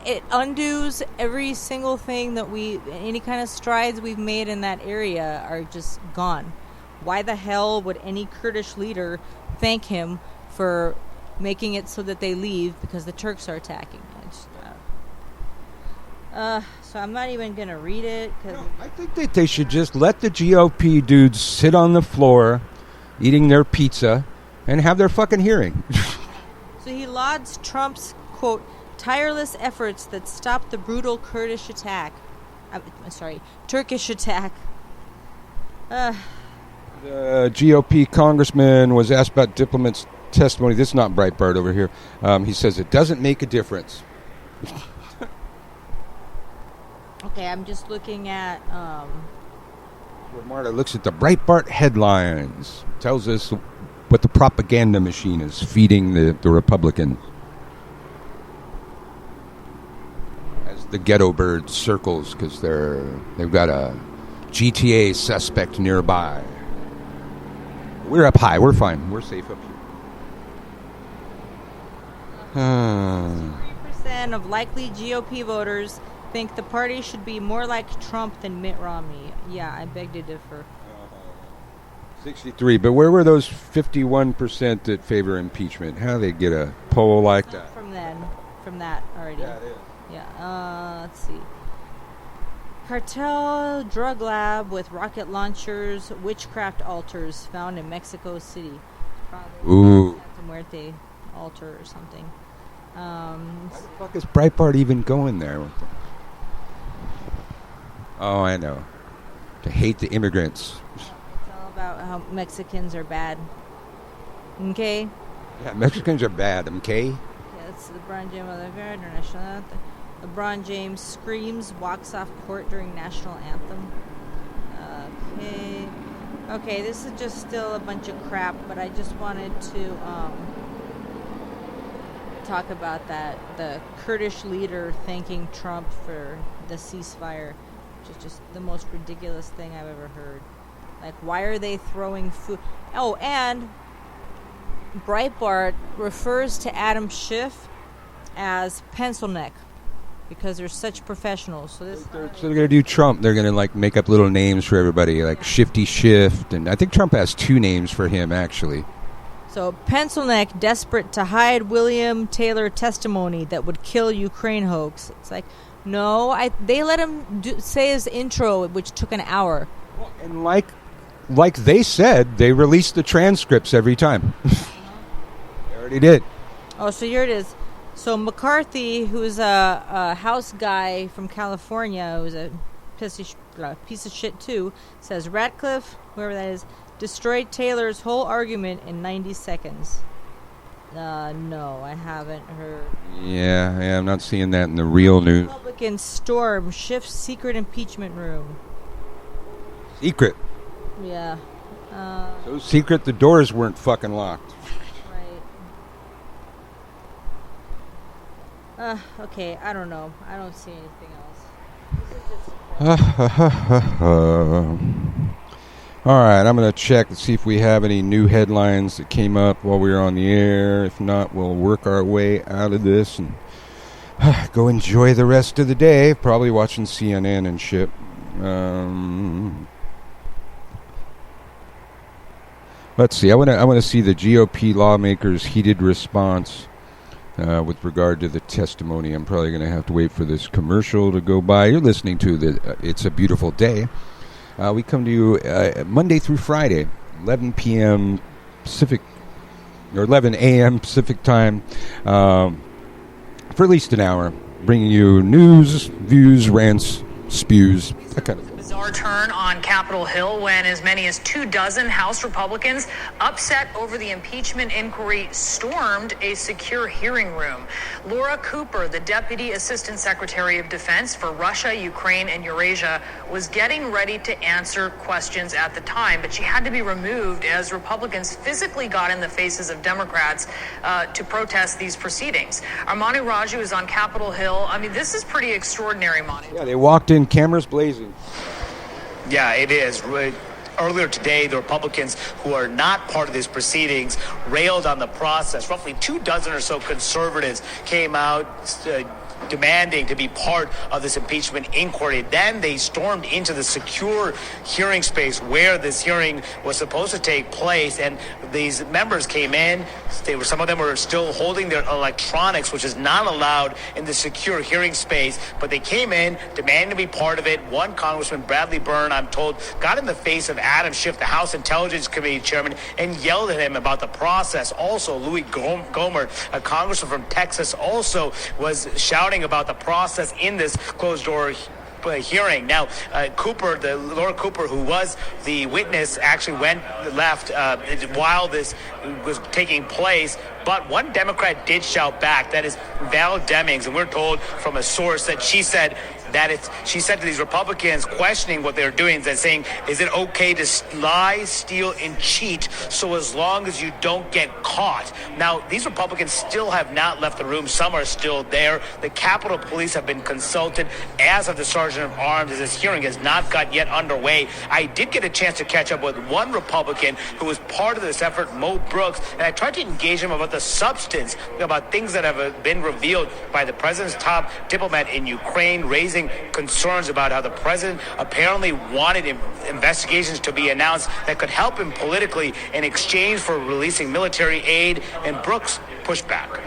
Speaker 3: It undoes every single thing that any kind of strides we've made in that area are just gone. Why the hell would any Kurdish leader thank him for making it so that they leave because the Turks are attacking. So I'm not even going to read it.
Speaker 2: I think that they should just let the GOP dudes sit on the floor eating their pizza and have their fucking hearing.
Speaker 3: So he lauds Trump's, quote, tireless efforts that stopped the brutal Turkish attack.
Speaker 2: The GOP congressman was asked about diplomats' testimony. This is not Breitbart over here. He says it doesn't make a difference.
Speaker 3: Okay, I'm just looking at...
Speaker 2: Where Marta looks at the Breitbart headlines. Tells us what the propaganda machine is feeding the Republicans. As the ghetto bird circles because they've got a GTA suspect nearby. We're up high. We're fine. We're safe up here.
Speaker 3: 3% of likely GOP voters think the party should be more like Trump than Mitt Romney. Yeah, I beg to differ.
Speaker 2: 63. But where were those 51% that favor impeachment? How did they get a poll like that?
Speaker 3: From that already.
Speaker 2: Yeah, it is.
Speaker 3: Yeah, let's see. Cartel drug lab with rocket launchers, witchcraft altars found in Mexico City. Probably
Speaker 2: Ooh.
Speaker 3: Santa Muerte altar or something.
Speaker 2: Why the fuck is Breitbart even going there? Oh, I know. To hate the immigrants.
Speaker 3: It's all about how Mexicans are bad. Okay?
Speaker 2: Yeah, Mexicans are bad, okay?
Speaker 3: Yeah, it's LeBron James international anthem. LeBron James screams, walks off court during national anthem. Okay, this is just still a bunch of crap, but I just wanted to talk about that. The Kurdish leader thanking Trump for the ceasefire, which is just the most ridiculous thing I've ever heard. Like, why are they throwing food? Oh, and Breitbart refers to Adam Schiff as pencil neck because they're such professionals. So
Speaker 2: they're going to do Trump. They're going to like make up little names for everybody, like Shifty Shift, and I think Trump has 2 names for him actually.
Speaker 3: So pencil neck, desperate to hide William Taylor testimony that would kill Ukraine hoax. It's like, no, they let him say his intro, which took an hour.
Speaker 2: Well, and like they said, they released the transcripts every time. They already did.
Speaker 3: Oh, so here it is. So McCarthy, who's a House guy from California, who's a piece of shit too, says Ratcliffe, whoever that is, destroyed Taylor's whole argument in 90 seconds. No, I haven't heard.
Speaker 2: Yeah, I'm not seeing that in the real news.
Speaker 3: Republicans storm Schiff's secret impeachment room.
Speaker 2: Secret.
Speaker 3: Yeah.
Speaker 2: So secret the doors weren't fucking locked.
Speaker 3: Right. Okay, I don't know. I don't see anything else.
Speaker 2: All right, I'm going to check to see if we have any new headlines that came up while we were on the air. If not, we'll work our way out of this and go enjoy the rest of the day. Probably watching CNN and shit. Let's see. I want to see the GOP lawmakers' heated response with regard to the testimony. I'm probably going to have to wait for this commercial to go by. You're listening to the It's a Beautiful Day. We come to you Monday through Friday, 11 p.m. Pacific, or 11 a.m. Pacific time, for at least an hour, bringing you news, views, rants, spews, that kind of thing.
Speaker 5: Bizarre turn on Capitol Hill when as many as 24 House Republicans, upset over the impeachment inquiry, stormed a secure hearing room. Laura Cooper, the Deputy Assistant Secretary of Defense for Russia, Ukraine, and Eurasia, was getting ready to answer questions at the time, but she had to be removed as Republicans physically got in the faces of Democrats to protest these proceedings. Armani Raju is on Capitol Hill. I mean, this is pretty extraordinary, Monty.
Speaker 2: Yeah, they walked in, cameras blazing.
Speaker 6: Yeah, it is. Earlier today, the Republicans who are not part of these proceedings railed on the process. Roughly 24 or so conservatives came out demanding to be part of this impeachment inquiry. Then they stormed into the secure hearing space where this hearing was supposed to take place, and these members came in. Some of them were still holding their electronics, which is not allowed in the secure hearing space, but they came in demanding to be part of it. One Congressman, Bradley Byrne, I'm told, got in the face of Adam Schiff, the House Intelligence Committee chairman, and yelled at him about the process. Also, Louis Gohmert, a congressman from Texas, also was shouting about the process in this closed-door hearing. Now, Laura Cooper, who was the witness, actually left while this was taking place. But one Democrat did shout back. That is Val Demings, and we're told from a source that she said to these Republicans questioning what they're doing, that saying, is it okay to lie, steal, and cheat so as long as you don't get caught? Now, these Republicans still have not left the room. Some are still there. The Capitol Police have been consulted, as of the Sergeant of Arms, as this hearing has not got yet underway. I did get a chance to catch up with one Republican who was part of this effort, Mo Brooks, and I tried to engage him about the substance, about things that have been revealed by the president's top diplomat in Ukraine, raising concerns about how the president apparently wanted investigations to be announced that could help him politically in exchange for releasing military aid, and Brooks pushed back.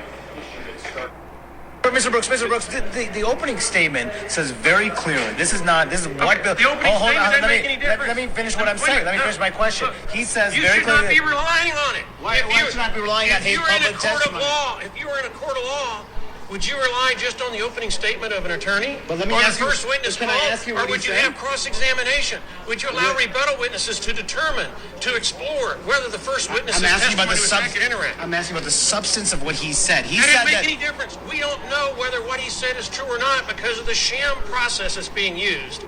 Speaker 6: Mr. Brooks, the opening statement says very clearly, this is what bill.
Speaker 4: The opening statement doesn't make any difference.
Speaker 6: Let me finish what I'm saying. Let me finish my question. He says
Speaker 4: You
Speaker 6: very
Speaker 4: should not
Speaker 6: clearly.
Speaker 4: be relying on it.
Speaker 6: Why should not be relying on his public testimony?
Speaker 4: If you were in a court of law, would you rely just on the opening statement of an attorney?
Speaker 6: But let me
Speaker 4: or
Speaker 6: ask
Speaker 4: the
Speaker 6: you,
Speaker 4: first witness
Speaker 6: can I ask you
Speaker 4: or
Speaker 6: what
Speaker 4: would
Speaker 6: he
Speaker 4: you
Speaker 6: said?
Speaker 4: have cross-examination? Would you allow rebuttal witnesses to determine, to explore whether the first witness's testimony was accurate or inaccurate?
Speaker 6: I'm asking about the substance of what he said. He
Speaker 4: That
Speaker 6: said
Speaker 4: doesn't
Speaker 6: that.
Speaker 4: make any difference. We don't know whether what he said is true or not because of the sham process that's being used.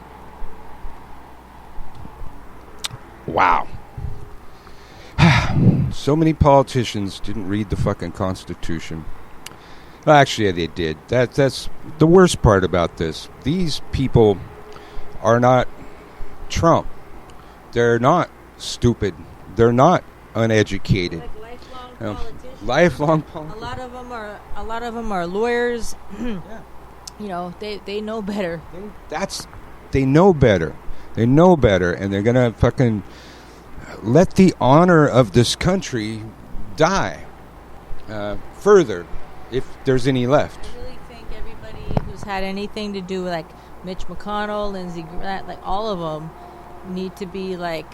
Speaker 2: Wow. So many politicians didn't read the fucking Constitution. Well, actually, they did. That's the worst part about this. These people are not Trump. They're not stupid. They're not uneducated.
Speaker 3: Like lifelong politicians.
Speaker 2: Lifelong politicians.
Speaker 3: A lot of them are lawyers.
Speaker 2: Yeah.
Speaker 3: You know, they know better.
Speaker 2: They know better. They know better, and they're gonna fucking let the honor of this country die further, if there's any left.
Speaker 3: I really think everybody who's had anything to do with, like, Mitch McConnell, Lindsey Graham, like, all of them need to be, like,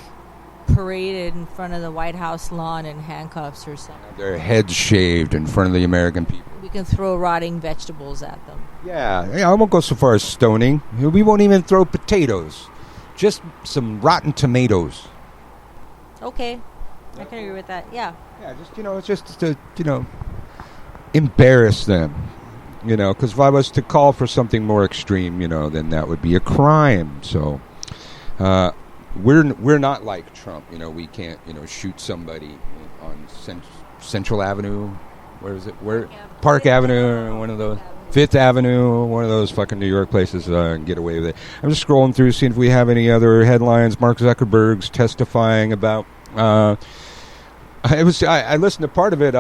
Speaker 3: paraded in front of the White House lawn in handcuffs or something.
Speaker 2: Their heads shaved in front of the American people.
Speaker 3: We can throw rotting vegetables at them.
Speaker 2: Yeah, I won't go so far as stoning. We won't even throw potatoes. Just some rotten tomatoes.
Speaker 3: Okay. I can agree with that. Yeah.
Speaker 2: Yeah, it's just to, embarrass them. Because if I was to call for something more extreme, then that would be a crime. So, we're not like Trump. We can't, shoot somebody on Central Avenue. Where is it? Park Avenue, one of those. Fifth Avenue, one of those fucking New York places, and get away with it. I'm just scrolling through, seeing if we have any other headlines. Mark Zuckerberg's testifying about. I listened to part of it.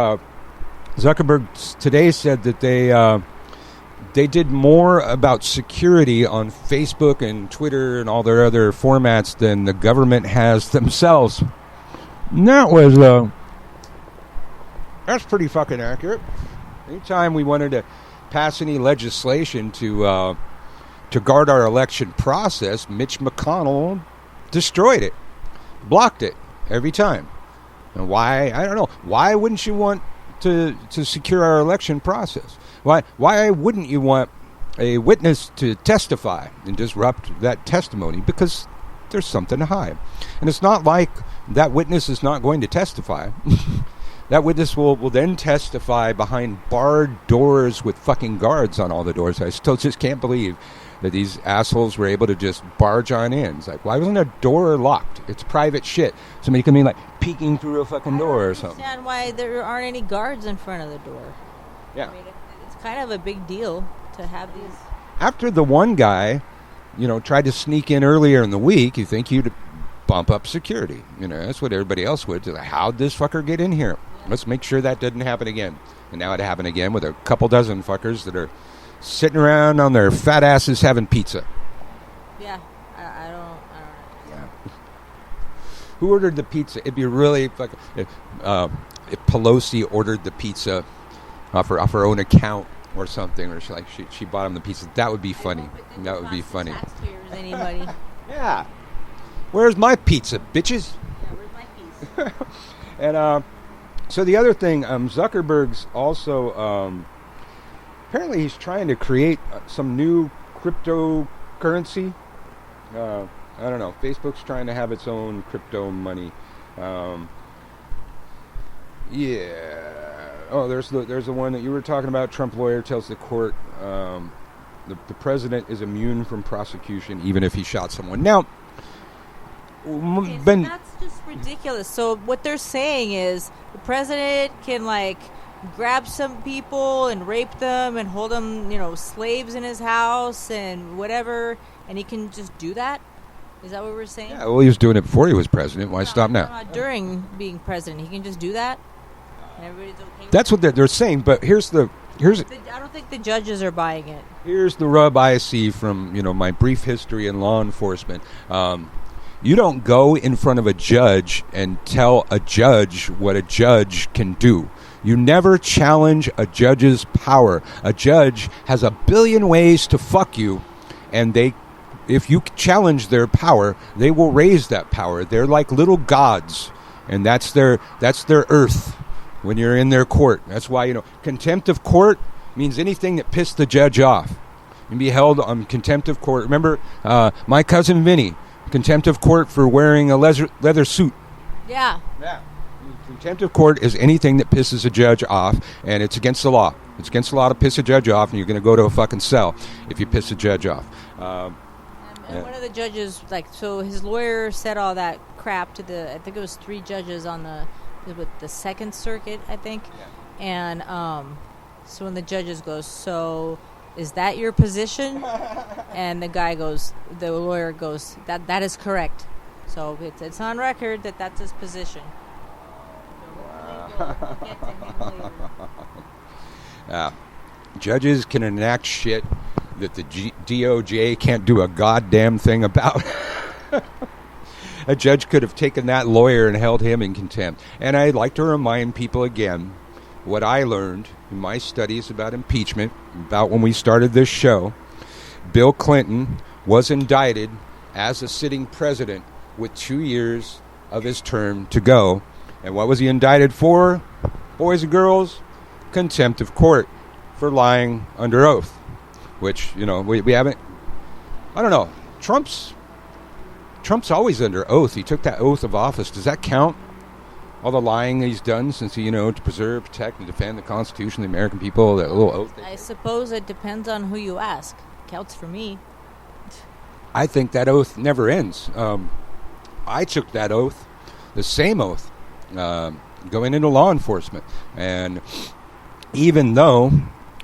Speaker 2: Zuckerberg today said that they did more about security on Facebook and Twitter and all their other formats than the government has themselves. And that's pretty fucking accurate. Anytime we wanted to pass any legislation to guard our election process, Mitch McConnell destroyed it, blocked it every time. And why? I don't know. Why wouldn't you want to secure our election process? Why wouldn't you want a witness to testify and disrupt that testimony? Because there's something to hide. And it's not like that witness is not going to testify. That witness will then testify behind barred doors with fucking guards on all the doors. I still just can't believe that these assholes were able to just barge on in. It's like, why wasn't a door locked? It's private shit. Somebody can be like peeking through a fucking door or something.
Speaker 3: I don't understand why there aren't any guards in front of the door.
Speaker 2: Yeah.
Speaker 3: I mean, it's kind of a big deal to have these.
Speaker 2: After the one guy, tried to sneak in earlier in the week, you think he'd bump up security. That's what everybody else would. Like, how'd this fucker get in here? Let's make sure that doesn't happen again. And now it happened again with a couple dozen fuckers that are sitting around on their fat asses having pizza.
Speaker 3: Yeah, I don't know.
Speaker 2: Yeah. Who ordered the pizza? It'd be really fucking... If Pelosi ordered the pizza off her own account or something, or she bought him the pizza, that would be funny. That would be funny.
Speaker 3: Taxpayers, anybody?
Speaker 2: Yeah. Where's my pizza, bitches?
Speaker 3: Yeah, where's my piece?
Speaker 2: And so the other thing, Zuckerberg's also apparently he's trying to create some new cryptocurrency. I don't know. Facebook's trying to have its own crypto money. Yeah. Oh, there's the one that you were talking about. Trump lawyer tells the court the president is immune from prosecution even if he shot someone. Now,
Speaker 3: Okay, so that's just ridiculous. So what they're saying is the president can grab some people and rape them and hold them, slaves in his house and whatever, and he can just do that? Is that what we're saying?
Speaker 2: Yeah, well, he was doing it before he was president. Why stop now?
Speaker 3: Not during being president. He can just do that? And everybody's okay with
Speaker 2: That's what they're saying, but I
Speaker 3: don't think the judges are buying it.
Speaker 2: Here's the rub I see from, my brief history in law enforcement. You don't go in front of a judge and tell a judge what a judge can do. You never challenge a judge's power. A judge has a billion ways to fuck you, and if you challenge their power, they will raise that power. They're like little gods, and that's their earth when you're in their court. That's why, contempt of court means anything that pissed the judge off. You can be held on contempt of court. Remember my cousin Vinny, contempt of court for wearing a leather suit.
Speaker 3: Yeah.
Speaker 2: Yeah. Contempt of court is anything that pisses a judge off, and it's against the law. It's against the law to piss a judge off, and you're going to go to a fucking cell if you piss a judge off.
Speaker 3: And one of the judges, so his lawyer said all that crap to I think it was 3 judges on the Second Circuit, I think. Yeah. And so when the judges goes, so is that your position? And the lawyer goes, that is correct. So it's on record that's his position.
Speaker 2: Judges can enact shit that the DOJ can't do a goddamn thing about. A judge could have taken that lawyer and held him in contempt. And I'd like to remind people again what I learned in my studies about impeachment, about when we started this show. Bill Clinton was indicted as a sitting president with 2 years of his term to go. And what was he indicted for, boys and girls? Contempt of court for lying under oath. Which, we haven't... I don't know. Trump's always under oath. He took that oath of office. Does that count? All the lying he's done since he, to preserve, protect, and defend the Constitution, the American people, that little oath.
Speaker 3: I suppose it depends on who you ask. Counts for me.
Speaker 2: I think that oath never ends. I took that oath, the same oath, going into law enforcement. And even though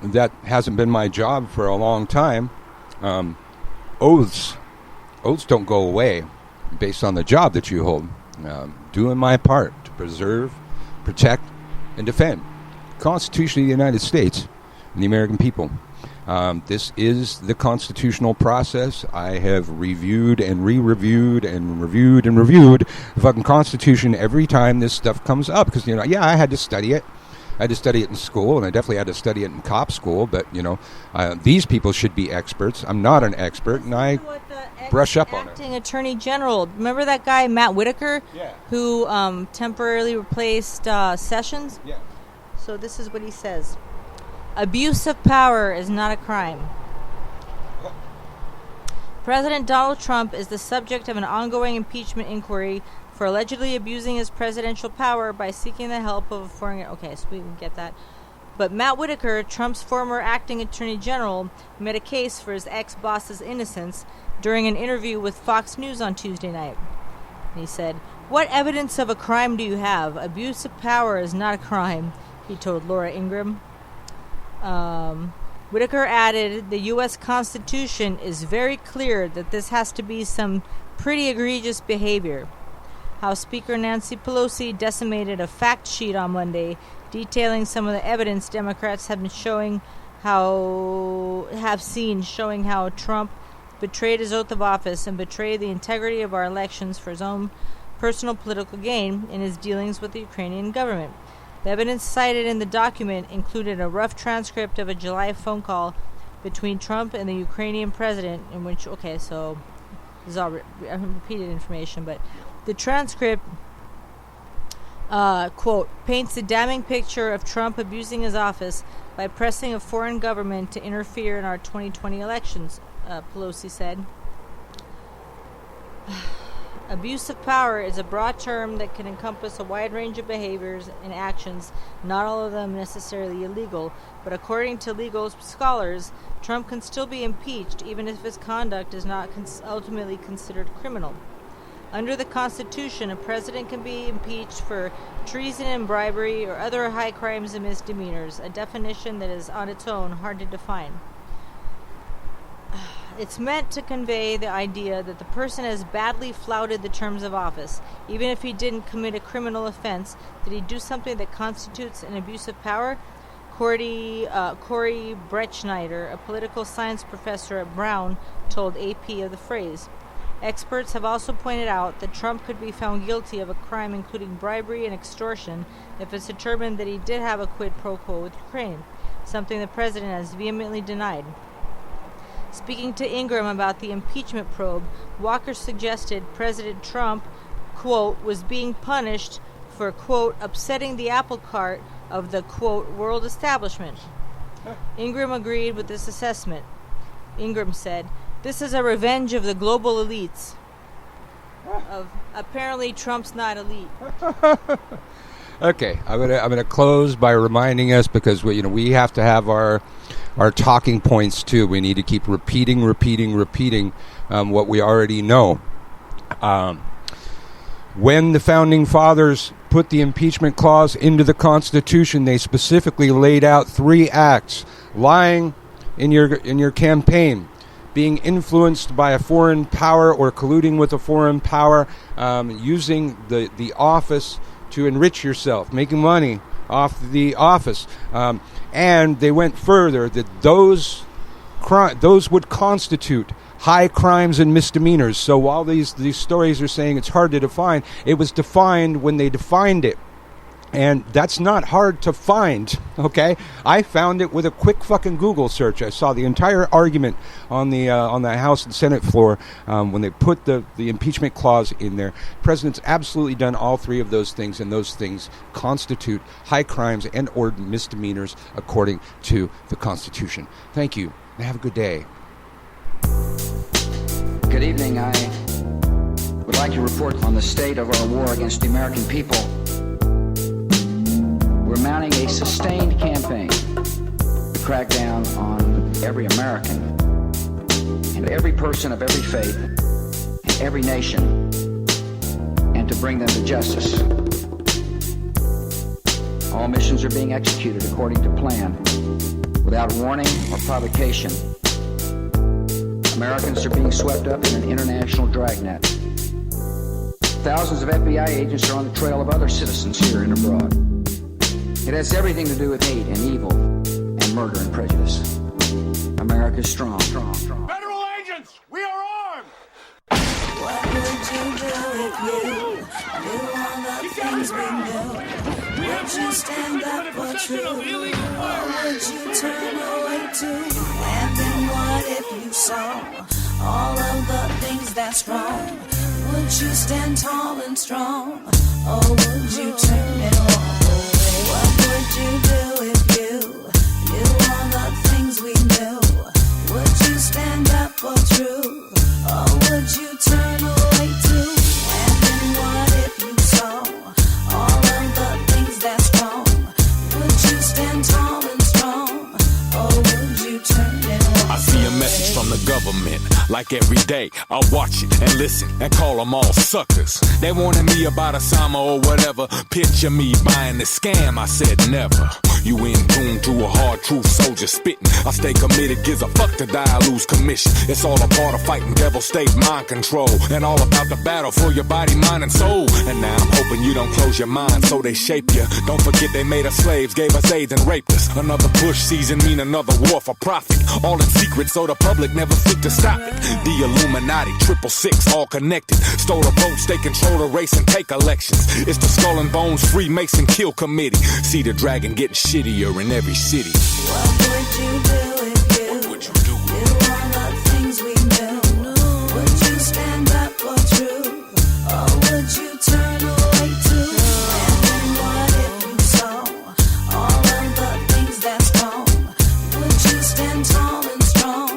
Speaker 2: that hasn't been my job for a long time, oaths don't go away based on the job that you hold. Doing my part to preserve, protect, and defend the Constitution of the United States and the American people. This is the constitutional process. I have reviewed and re-reviewed and reviewed and reviewed the fucking Constitution every time this stuff comes up. Because, I had to study it. I had to study it in school, and I definitely had to study it in cop school. But, these people should be experts. I'm not an expert, and I brush up on it.
Speaker 3: Acting Attorney General. Remember that guy, Matt Whitaker?
Speaker 2: Yeah.
Speaker 3: Who temporarily replaced Sessions?
Speaker 2: Yeah.
Speaker 3: So this is what he says. Abuse of power is not a crime. President Donald Trump is the subject of an ongoing impeachment inquiry for allegedly abusing his presidential power by seeking the help of a foreign... Okay, so we can get that. But Matt Whitaker, Trump's former acting attorney general, made a case for his ex-boss's innocence during an interview with Fox News on Tuesday night. He said, "What evidence of a crime do you have? Abuse of power is not a crime," he told Laura Ingraham. Whitaker added, "The U.S. Constitution is very clear that this has to be some pretty egregious behavior. House Speaker Nancy Pelosi decimated a fact sheet on Monday detailing some of the evidence Democrats have been showing how Trump betrayed his oath of office and betrayed the integrity of our elections for his own personal political gain in his dealings with the Ukrainian government. The evidence cited in the document included a rough transcript of a July phone call between Trump and the Ukrainian president, in which, okay, so this is all repeated information, but the transcript, quote, paints a damning picture of Trump abusing his office by pressing a foreign government to interfere in our 2020 elections, Pelosi said. Abuse of power is a broad term that can encompass a wide range of behaviors and actions, not all of them necessarily illegal, but according to legal scholars, Trump can still be impeached even if his conduct is not ultimately considered criminal. Under the Constitution, a president can be impeached for treason and bribery or other high crimes and misdemeanors, a definition that is on its own hard to define. It's meant to convey the idea that the person has badly flouted the terms of office. Even if he didn't commit a criminal offense, did he do something that constitutes an abuse of power? Corey Bretschneider, a political science professor at Brown, told AP of the phrase. Experts have also pointed out that Trump could be found guilty of a crime including bribery and extortion if it's determined that he did have a quid pro quo with Ukraine, something the president has vehemently denied. Speaking to Ingram about the impeachment probe, Walker suggested President Trump, quote, was being punished for, quote, upsetting the apple cart of the, quote, world establishment. Ingram agreed with this assessment. Ingram said, this is a revenge of the global elites. Apparently Trump's not elite.
Speaker 2: Okay, I'm gonna close by reminding us, because we have to have our talking points too. We need to keep repeating what we already know. When the founding fathers put the impeachment clause into the Constitution, they specifically laid out 3 acts: lying in your campaign, being influenced by a foreign power or colluding with a foreign power, using the office to enrich yourself, making money off the office. And they went further, that those would constitute high crimes and misdemeanors. So while these stories are saying it's hard to define, it was defined when they defined it. And that's not hard to find, okay? I found it with a quick fucking Google search. I saw the entire argument on the House and Senate floor when they put the impeachment clause in there. The president's absolutely done all 3 of those things, and those things constitute high crimes and or misdemeanors according to the Constitution. Thank you, and have a good day.
Speaker 7: Good evening. I would like to report on the state of our war against the American people. We're mounting a sustained campaign to crack down on every American and every person of every faith and every nation, and to bring them to justice. All missions are being executed according to plan, without warning or provocation. Americans are being swept up in an international dragnet. Thousands of FBI agents are on the trail of other citizens here and abroad. It has everything to do with hate and evil and murder and prejudice. America's strong.
Speaker 1: Federal agents, we are armed!
Speaker 8: What would you do if you knew all the things we knew? Would you stand up for truth? Or would you turn away too? And then what if you saw all of the things that's wrong? Would you stand tall and strong? Or would you turn and walk away? What would you do if you knew all the things we knew? Would you stand up for truth? Or would you turn away too? And then what if you saw all of the things that's wrong? Would you stand tall and strong? Or would you turn and walk away?
Speaker 9: I see a message from the government. Like every day, I watch it and listen and call them all suckers. They wanted me about Osama or whatever. Picture me buying the scam, I said never. You in tune to a hard truth soldier spitting. I stay committed, gives a fuck to die, I lose commission. It's all a part of fighting devil state mind control, and all about the battle for your body, mind, and soul. And now I'm hoping you don't close your mind so they shape you. Don't forget they made us slaves, gave us AIDS and raped us. Another Bush season mean another war for profit. All in secret so the public never think to stop it. The Illuminati, 666, all connected. Stole the votes, they control the race and take elections. It's the Skull and Bones Freemason Kill Committee. See the dragon getting shittier in every city.
Speaker 8: What would you do if you
Speaker 9: What would you do?
Speaker 8: knew all the things we knew? Would you stand up for truth, or would you turn away too? And then what if you saw all of the things that's wrong? Would you stand tall and strong,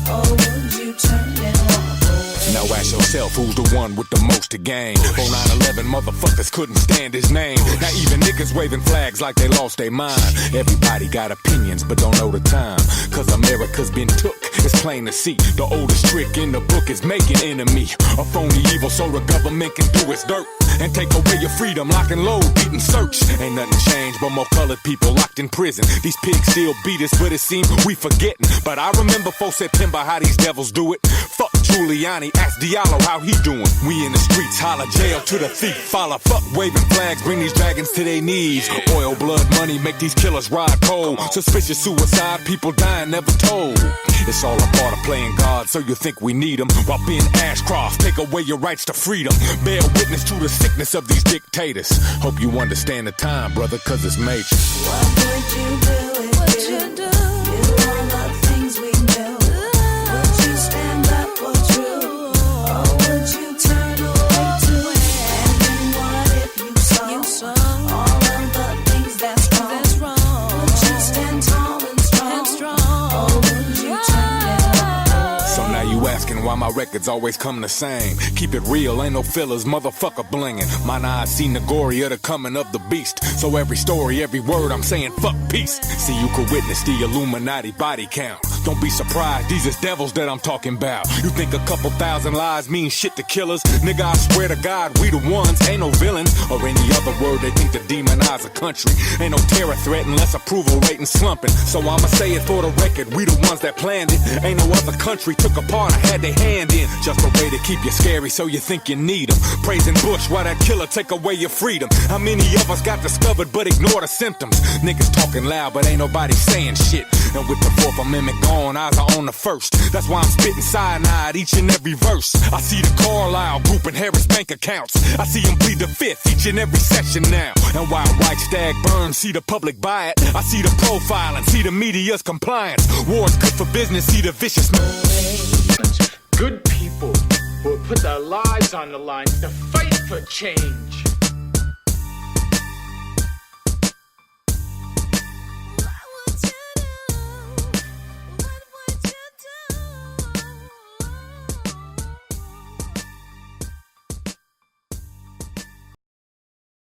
Speaker 8: or would you turn and walk away?
Speaker 9: Now ask yourself who's the one with the most to gain. On 9/11, motherfuckers couldn't stand his name. Now even niggas waving flags like they lost their mind. Everybody got opinions but don't know the time. Cause America's been took, it's plain to see. The oldest trick in the book is making enemy. A phony evil so the government can do its dirt and take away your freedom, lock and load, beat and search. Ain't nothing changed but more colored people locked in prison. These pigs still beat us, but it seems we forgetting. But I remember 4 September how these devils do it. Fuck Giuliani, ask Diallo how he doing. We in the streets, holler jail to the thief. Follow, fuck waving flags, bring these dragons to their knees. Oil, blood, money, make these killers ride cold. Suspicious suicide, people dying, never told. It's all a part of playing God, so you think we need them. While being Ashcroft, take away your rights to freedom. Bear witness to the sickness of these dictators. Hope you understand the time, brother, cause it's major.
Speaker 8: What would you do if you knew all the things we knew? Would you stand up for truth, or would you turn away too? And then what if you saw all of the things that's wrong? Would you stand tall and strong, or would you turn and walk away?
Speaker 9: So now you asking why my records always come the same. Keep it real, ain't no fillers, motherfucker blinging. Mine eyes seen the gory of the coming of the beast. So every story, every word I'm saying, fuck peace. See, you could witness the Illuminati body count. Don't be surprised, these is devils that I'm talking about. You think a couple thousand lies mean shit to killers? Nigga, I swear to God, we the ones, ain't no villains. Or any other word they think to demonize a country. Ain't no terror threat unless approval rating slumping. So I'ma say it for the record, we the ones that planned it. Ain't no other country took a part or had their hand in. Just a way to keep you scary so you think you need them. Praising Bush while that killer take away your freedom. How many of us got discovered but ignore the symptoms? Niggas talking loud but ain't nobody saying shit. And with the 4th Amendment gone, eyes are on the first. That's why I'm spitting cyanide each and every verse. I see the Carlisle group and Harris bank accounts. I see them plead the 5th each and every session now. And while White Stag burns, see the public buy it. I see the profiling, see the media's compliance. War's good for business, see the vicious.
Speaker 10: Good people who have put their lives on the line to fight for change.